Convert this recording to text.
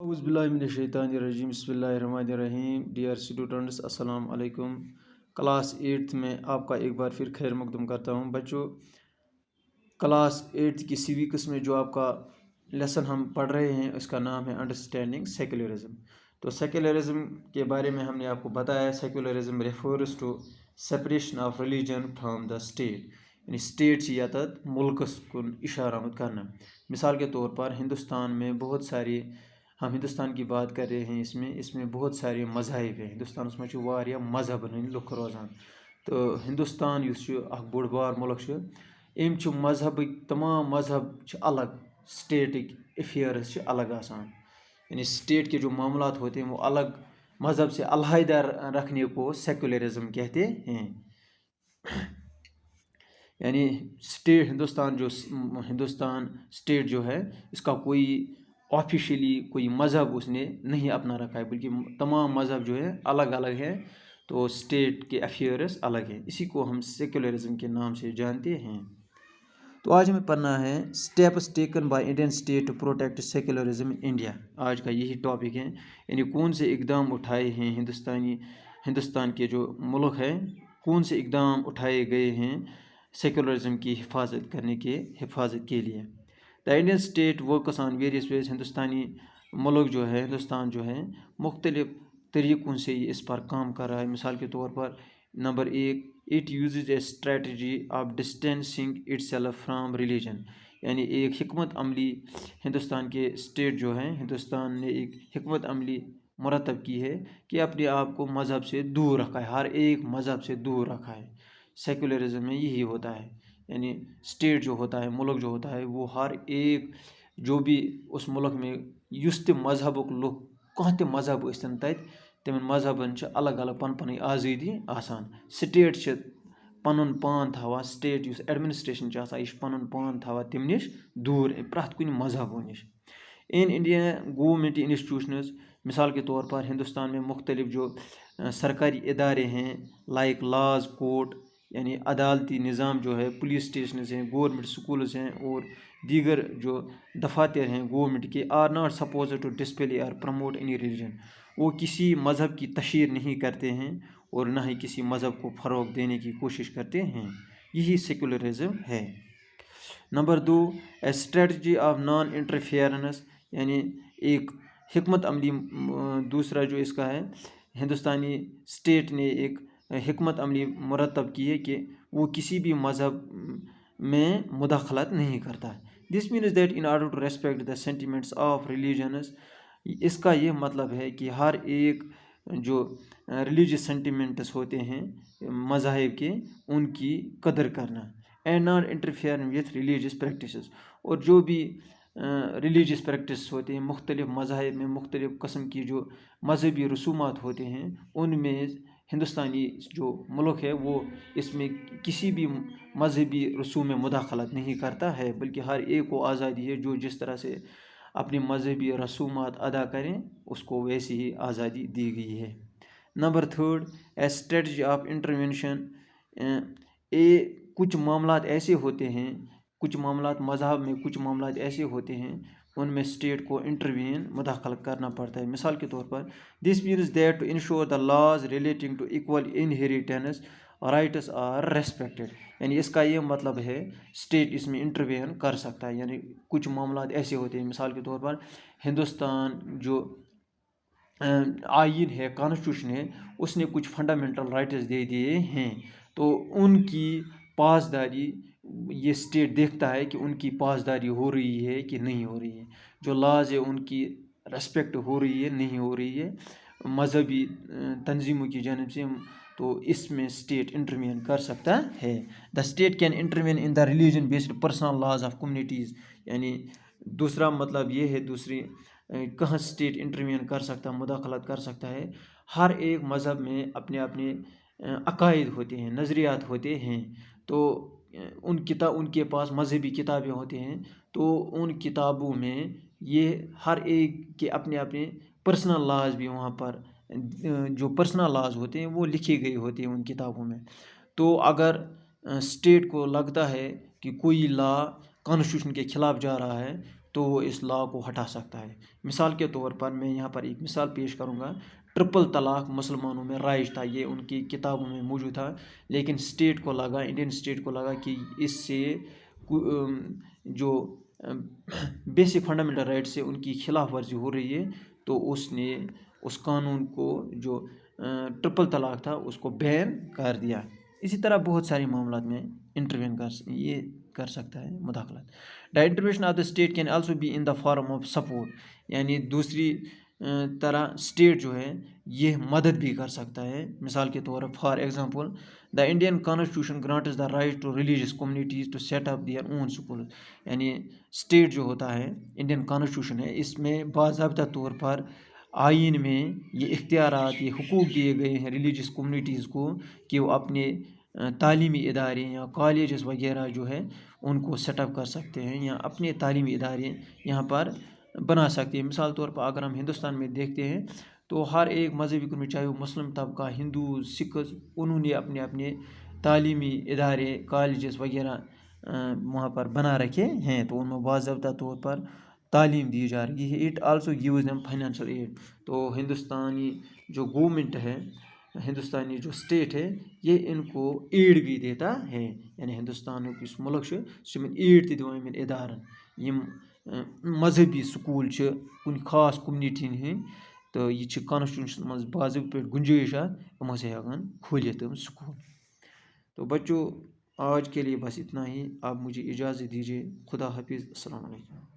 اعوذ باللہ من الشیطان الرجیم بسم اللہ الرحمن الرحیم ڈیئر اسٹوڈنٹس السلام علیکم۔ کلاس 8 میں آپ کا ایک بار پھر خیر مقدم کرتا ہوں بچوں۔ کلاس 8 کی سیوکس میں جو آپ کا لیسن ہم پڑھ رہے ہیں اس کا نام ہے انڈرسٹینڈنگ سیکولرزم۔ تو سیکولرزم کے بارے میں ہم نے آپ کو بتایا secularism refers to separation of religion from the state, یعنی اسٹیٹ سے یتت ملکس کن اشارہ آمد کرنا۔ مثال کے طور پر ہندوستان میں بہت ساری، ہم ہندوستان کی بات کر رہے ہیں، اس میں بہت سارے مذاہب ہیں۔ ہندوستان میں واریاہ مذہب ہند لُکھ روزان، تو ہندوستان اس بوڑ بار ملک امچ مذہب تمام مذہب الگ، سٹیٹک افیئرز الگ آسان، یعنی اسٹیٹ کے جو معاملات ہوتے ہیں وہ الگ مذہب سے علیحدہ رکھنے کو سیکولرزم کہتے ہیں۔ یعنی ہندوستان اسٹیٹ جو ہے اس کا کوئی آفیشیلی کوئی مذہب اس نے نہیں اپنا رکھا ہے، بلکہ تمام مذہب جو ہے الگ الگ ہے، تو اسٹیٹ کے افیئرز الگ ہیں، اسی کو ہم سیکولرزم کے نام سے جانتے ہیں۔ تو آج ہمیں پڑھنا ہے steps taken by Indian state to protect secularism in India. آج کا یہی ٹاپک ہے، یعنی کون سے اقدام اٹھائے ہیں ہندوستان کے جو ملک ہے، کون سے اقدام اٹھائے گئے ہیں سیکولرزم کی حفاظت کے لیے۔ The Indian state works on various ways, ہندوستانی ملک جو ہے، ہندوستان جو ہے مختلف طریقوں سے یہ اس پر کام کر رہا ہے۔ مثال کے طور پر نمبر 1، it uses a strategy of distancing itself from religion, یعنی ایک حکمت عملی ہندوستان کے اسٹیٹ جو ہے، ہندوستان نے ایک حکمت عملی مرتب کی ہے کہ اپنے آپ کو مذہب سے دور رکھا ہے، ہر ایک مذہب سے دور رکھا ہے۔ سیکولرزم میں یہی ہوتا ہے، یعنی اسٹیٹ جو ہوتا ہے، ملک جو ہوتا ہے، وہ ہر ایک جو بھی اس ملک میں یس تہ مذہبک لوگ کانٛہہ تہ مذہب ٲسۍتن تتہِ، تمن مذہبن الگ الگ پن آزٲدی آسان۔ سٹیٹ پنن پان تھاوان، سٹیٹ یُس ایڈمنسٹریشن آسان یہ پنن پان تھاوان تم نش دور پرٛٮ۪تھ کُنہِ مذہبو نش۔ ان انڈیا گورنمنٹ انسٹیٹیوشنز، مثال کے طور پر ہندوستان میں مختلف جو سرکاری ادارے ہیں، لائک لاز کورٹ، یعنی عدالتی نظام جو ہے، پولیس اسٹیشنز ہیں، گورنمنٹ سکولز ہیں اور دیگر جو دفاتر ہیں گورنمنٹ کے، are not supposed to display اور پروموٹ اینی ریلیجن، وہ کسی مذہب کی تشہیر نہیں کرتے ہیں اور نہ ہی کسی مذہب کو فروغ دینے کی کوشش کرتے ہیں۔ یہی سیکولرزم ہے۔ Number 2، a strategy of non interference, یعنی ایک حکمت عملی، دوسرا جو اس کا ہے، ہندوستانی اسٹیٹ نے ایک حکمت عملی مرتب کی ہے کہ وہ کسی بھی مذہب میں مداخلت نہیں کرتا۔ This means that in order to respect the sentiments of religions, اس کا یہ مطلب ہے کہ ہر ایک جو ریلیجیس سینٹیمنٹس ہوتے ہیں مذاہب کے، ان کی قدر کرنا، and not interfere with religious practices, اور جو بھی ریلیجیس پریکٹس ہوتے ہیں مختلف مذاہب میں، مختلف قسم کی جو مذہبی رسومات ہوتے ہیں، ان میں ہندوستانی جو ملک ہے وہ اس میں کسی بھی مذہبی رسوم میں مداخلت نہیں کرتا ہے، بلکہ ہر ایک کو آزادی ہے جو جس طرح سے اپنی مذہبی رسومات ادا کریں اس کو ویسی ہی آزادی دی گئی ہے۔ Number 3، a strategy of intervention, کچھ معاملات ایسے ہوتے ہیں، کچھ معاملات مذہب میں، کچھ معاملات ایسے ہوتے ہیں ان میں اسٹیٹ کو مداخلت کرنا پڑتا ہے۔ مثال کے طور پر this means that to ensure the laws relating to equal inheritance rights are respected, یعنی اس کا یہ مطلب ہے اسٹیٹ اس میں انٹروین کر سکتا ہے، یعنی کچھ معاملات ایسے ہوتے ہیں، مثال کے طور پر ہندوستان جو آئین ہے، کانسٹیٹیوشن ہے، اس نے کچھ فنڈامنٹل رائٹس دے دیے ہیں، تو ان کی پاسداری یہ اسٹیٹ دیکھتا ہے کہ ان کی پاسداری ہو رہی ہے کہ نہیں ہو رہی ہے، جو لاز ہے ان کی ریسپیکٹ ہو رہی ہے نہیں ہو رہی ہے مذہبی تنظیموں کی جانب سے، تو اس میں اسٹیٹ انٹروین کر سکتا ہے۔ دا state can intervene in the religion based personal laws of communities, یعنی دوسرا مطلب یہ ہے، کہاں اسٹیٹ انٹروین کر سکتا ہے، مداخلت کر سکتا ہے، ہر ایک مذہب میں اپنے اپنے عقائد ہوتے ہیں، نظریات ہوتے ہیں، تو ان کے پاس مذہبی کتابیں ہوتے ہیں، تو ان کتابوں میں یہ ہر ایک کے اپنے اپنے پرسنل لاز بھی وہاں پر جو پرسنل لاز ہوتے ہیں وہ لکھے گئے ہوتے ہیں ان کتابوں میں۔ تو اگر اسٹیٹ کو لگتا ہے کہ کوئی لا کانسٹیٹیوشن کے خلاف جا رہا ہے تو وہ اس لا کو ہٹا سکتا ہے. مثال کے طور پر میں یہاں پر ایک مثال پیش کروں گا. ٹرپل طلاق مسلمانوں میں رائج تھا، یہ ان کی کتابوں میں موجود تھا، لیکن اسٹیٹ کو لگا، انڈین اسٹیٹ کو لگا کہ اس سے جو بیسک فنڈامنٹل رائٹ سے ان کی خلاف ورزی ہو رہی ہے، تو اس نے اس قانون کو جو ٹرپل طلاق تھا اس کو بین کر دیا. اسی طرح بہت سارے معاملات میں انٹروین یہ کر سکتا ہے مداخلت. The intervention of the state can also be in the form of support, یعنی دوسری طرح اسٹیٹ جو ہے یہ مدد بھی کر سکتا ہے. مثال کے طور پر for example the Indian constitution grants the right to religious communities to set up their own school. یعنی اسٹیٹ جو ہوتا ہے، انڈین کانسٹیٹیوشن ہے، اس میں باضابطہ طور پر آئین میں یہ اختیارات، یہ حقوق دیے گئے ہیں ریلیجیس کمیونٹیز کو کہ وہ اپنے تعلیمی ادارے یا کالجز وغیرہ جو ہے ان کو سیٹ اپ کر سکتے ہیں، یا اپنے تعلیمی ادارے یہاں پر بنا سکتے ہیں. مثال طور پر اگر ہم ہندوستان میں دیکھتے ہیں تو ہر ایک مذہبی گروپ، چاہے وہ مسلم طبقہ، ہندو، سکھ، انہوں نے اپنے اپنے تعلیمی ادارے، کالجز وغیرہ وہاں پر بنا رکھے ہیں، تو ان میں باضابطہ طور پر تعلیم دی جا رہی ہے. It also gives them financial aid. تو ہندوستانی جو گورنمنٹ ہے، ہندوستانی جو اسٹیٹ ہے، یہ ان کو ایڈ بھی دیتا ہے. یعنی ہندوستان کس ملک سے سمن ایڈ تھی دِوان یمن ادارن یم مذہبی سکول چھ کن خاص کومنٹی ہند، تو یہ کانسٹیٹیوشن مز باضابطہ پہ گنجائش ہم ہسا ہیکان کھولت تم سکول. تو بچوں، آج کے لیے بس اتنا ہی. آپ مجھے اجازت دیجیے. خدا حافظ. السلام علیکم.